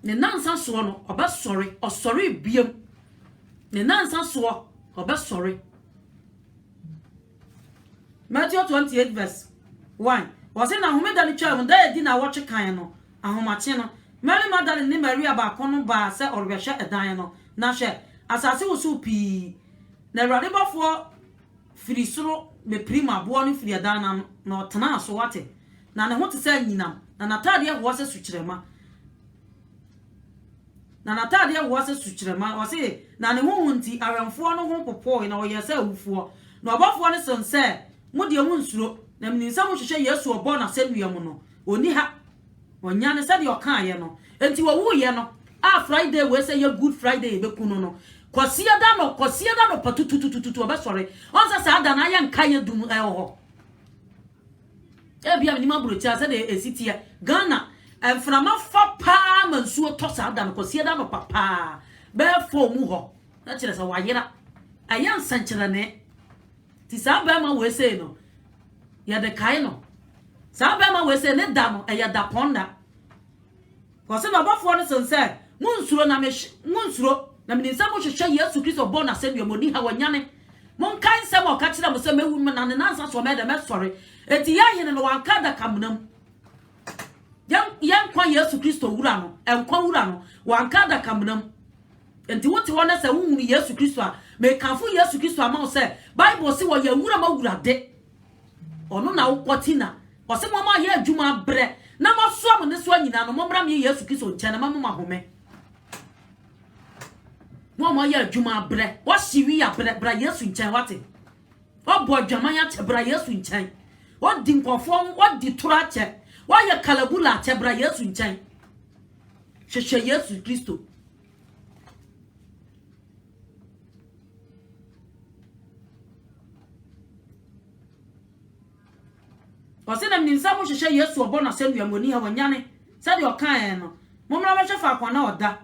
Speaker 2: ne nansa so no obesori osori biem ne nansa so obesori Matthew 28 verse 1 was in ahomeda ni twa da edi na woche kan no ahomache no Mary Magdalene ni Maria ba kono ba se orbehwe edan no na hwe asase wo so pi na awurade bafo firi soro be prima bo no firi edan na otena so wate na ne ho te sa nyinam na natade wo se sukyerema na natade wo se sukyerema wo se na ne ho hunti awemfo no ho popo na wo yesa awufo na obafo ne sense mo de mu nsuro na mninsa mo hwehwe Yesu obo na seduam no oni ha onya ne sade okan ye no enti wo wu ye no a Friday we say ye Good Friday be kunu no kwasiya da no patututututu obesore onsa sa ada na ya nka ye dum ho e bia ni maburo tia se de esitia Ghana enframa fa pa mansuo to sa ada no kwasiya da no papa be fo mu ho na kire se wayera ayan sankyere ne ti sa ba ma we say no ya de kai no sa ba ma we say ne da no e ya da ponda kwase baba fo no sense munsuro na mninsa mo hwehwe Yesu Kristo bo na se biomoni ha wanyane mon kan se mo ka kira mo se mewu na ne nansa so me da me sori enti ya hene no wanka da kamnam yan kwa Yesu Kristo wura no enkwa wura no wanka da kamnam enti wote wona se wu Yesu Kristo a me kanfo Yesu Kristo ama se Bible se wo ya wura ma wura de ono na wokotina o se mo ma ya adwuma bre na mo so mo ne so nyina no mo bra me Yesu Kristo nche na ma mo home mo ya adwuma bre wo siwi ya bre bra Yesu nchen wate obo adwaman ya che bra Yesu nchen wo di nkofo wo di tura che wo ya kalabula che bra Yesu nchen hwehwe Yesu Kristo Ose na mninsa mo hwehwe Yesu obo na senuamoni ha wanyane sade okan no momra ba hwefa akwana oda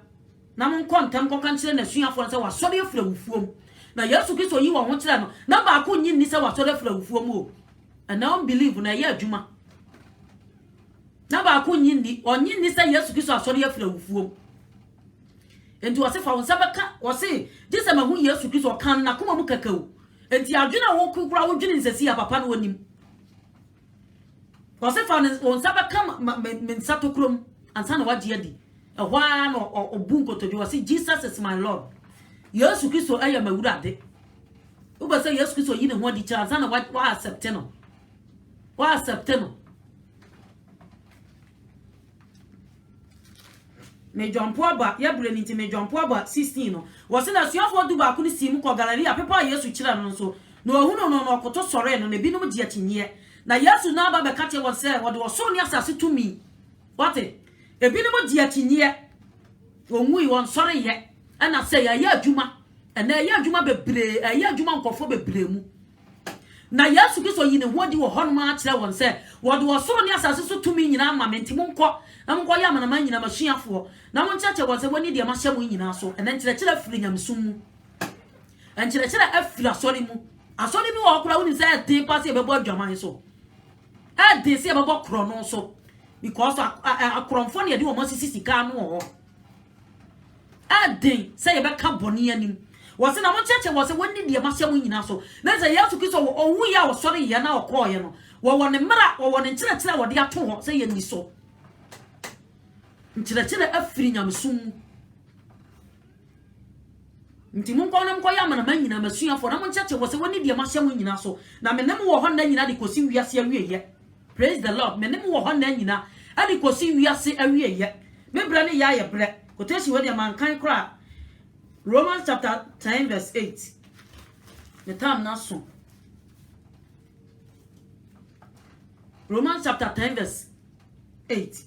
Speaker 2: na mon kontem ko kan kire na suafo se wasore afura wufuom na Yesu Kristo yi wo ho kire no na ba ko nyi ni se wasore afura wufuom o and now believe na ye adwuma na ba ko nyindi onyindi say Yesu Kristo asori afira wufuom enti wose fa wonsa beka wose dise ma hu Yesu Kristo kan na koma mu kakao enti adwena wo kukura wo dwene nsasi ya papa no onim wose fa wonsa beka mensa to krom ansa na wagye adi ehwa no obunkoto bi wose Jesus is my Lord Yesu Kristo aya mawurade wo ba say Yesu Kristo yi ne ho di cha ansa na wa accept no wa accept no me jump aba ya bre ni ti me jump aba 16 no wo se na suafo du ba ku ni sim ko galeria pepa Yesu kira no so no ohunu no no koto sore no na binom di akinye na Yesu na ba be ka che wo se wo de wo so ni asase tumi what e binom di akinye onwu won sore ye ana se ya adwuma na ya adwuma bebre ya adwuma nkofo bebre mu na Yesu Kristo yi ne ho di wo hono a kire won se wo de wo so ni asase so tumi nyina ma mentimo nko na mko ya manama nyina masuafo na mo nchache wose woni de ma hyem nyina so ena nkyerɛkyerɛ afiri nyamsum mu nkyerɛkyerɛ afiri asori mu wo kura woni say de pass e bebo adwaman so de se bebo kro no so because akromfo ne de wo masisi sika no ho de say be ka boni anim wose na mo nchache wose woni de ma hyem nyina so na say Yesu Kristo wo wu ya wo sori ye na wo koye no wo woni mra wo woni nkyerɛkyerɛ wo de ato ho say ye ni so nkyerɛkyerɛ afiri nyamsum nti mun ko nam ko ya mana man nyina masuafo na mun kyerɛkyerɛ wo se woni de ma hyem nyina so na menem wo ho na nyina de kosi wiase awieye praise the Lord menem wo ho na nyina ade kosi wiase awieye me bra ne ya ye bre quotation we de mankan kra Romans chapter 10 verse 8 the time na so Romans chapter 10 verse 8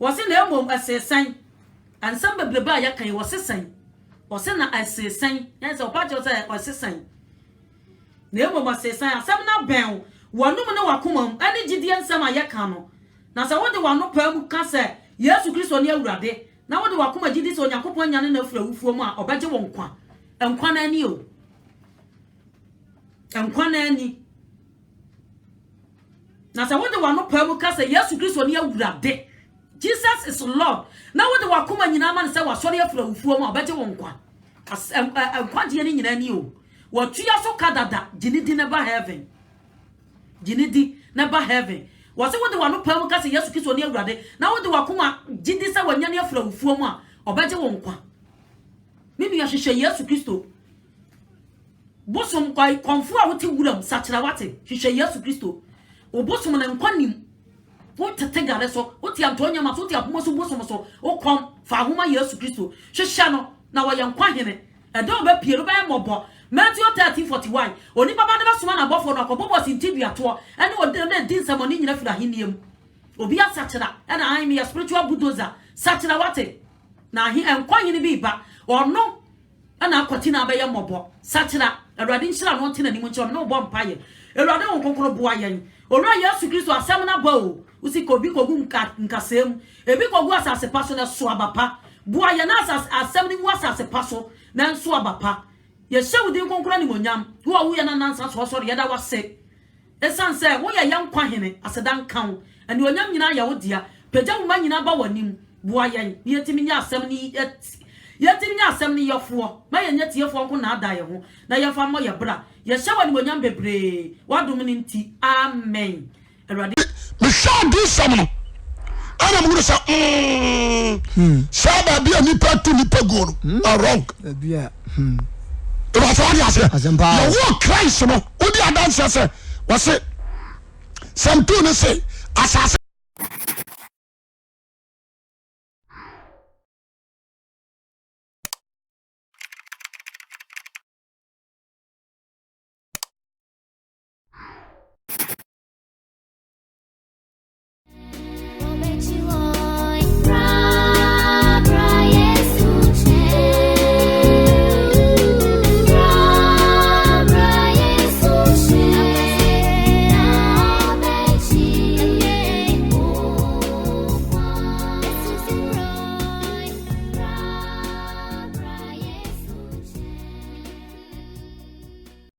Speaker 2: wose na emom asesan ansam bebreba ya kan wose san wose na asesan yan se opacho se wose san na emom asesan asam na ben wonum na wakomam ani gidie nsam ya kan no na se wode wano pa mu ka se Yesu Kristo ne awurade na wode wakoma gidi se Onyankopon nyane na afura wufuo mu a obeje wo nkwa na ani o nkwa na ani na se wode wano pa mu ka se Yesu Kristo ne awurade Jesus is Lord. Now what the wakuma nyina man say wasori afura wufuo mu obeje wo nkwa. Nkwa die ni nyina ni o. Watuya so kadada ginidi never heaven. Ginidi never heaven. Wase what the wanu pa mu ka say Yesu Kristo ni awurade. Now what the wakuma gidi say wanya ni afura wufuo mu a obeje wo nkwa. Mimi ya hwehwe Yesu Kristo. Bosom kwai konfu a wote wuram sakira wate. Hwehwe Yesu Kristo. Obosom na nkwa nim. What tegare so what ya Antonia ma so ti apomo so boso so o kom fa homa Yesu Kristo hwehwa no na wo ye nkwa hene e do ba piero ba mobo Matthew 13:41 oni baba ne ba soma na bofo no akobobo sintibia to ene o de na din samoni nyina fira heniem obi asachira ena I me spiritual bulldozer sachira wate na hi nkwa hene bi ba ono ena akwati na ba ye mobo sachira awurade nhyira no ntina ni mu nkyɛ no bo mpaye awurade won konkoro boa yen owura Yesu Kristo asɛm na ba o usi kobi kogu nkasem ebi kogu asase paso na so abapa boa ye na asɛm ni mu asase paso na so abapa ye hyewu din konkoro ni monyam wo ye na nansa so so ye da wase esan sɛ wo ye yankwa hene asedan kan ani onyam nyina ya wo dia pagya wo ma nyina ba wanim boa ye yetimi nya asɛm ni yetimi nya asɛm ni yefo ma ye nya tiefo nko na ada ye ho na ye fa mo ye bra ye hyewu ni monyam bebre wadom ni nti amen erade
Speaker 3: me shall do some no ana mu say saba bia nipa tu nipa go no wrong
Speaker 4: bia
Speaker 3: it was all yes you walk Christ no odi adanse say was say some two no say asase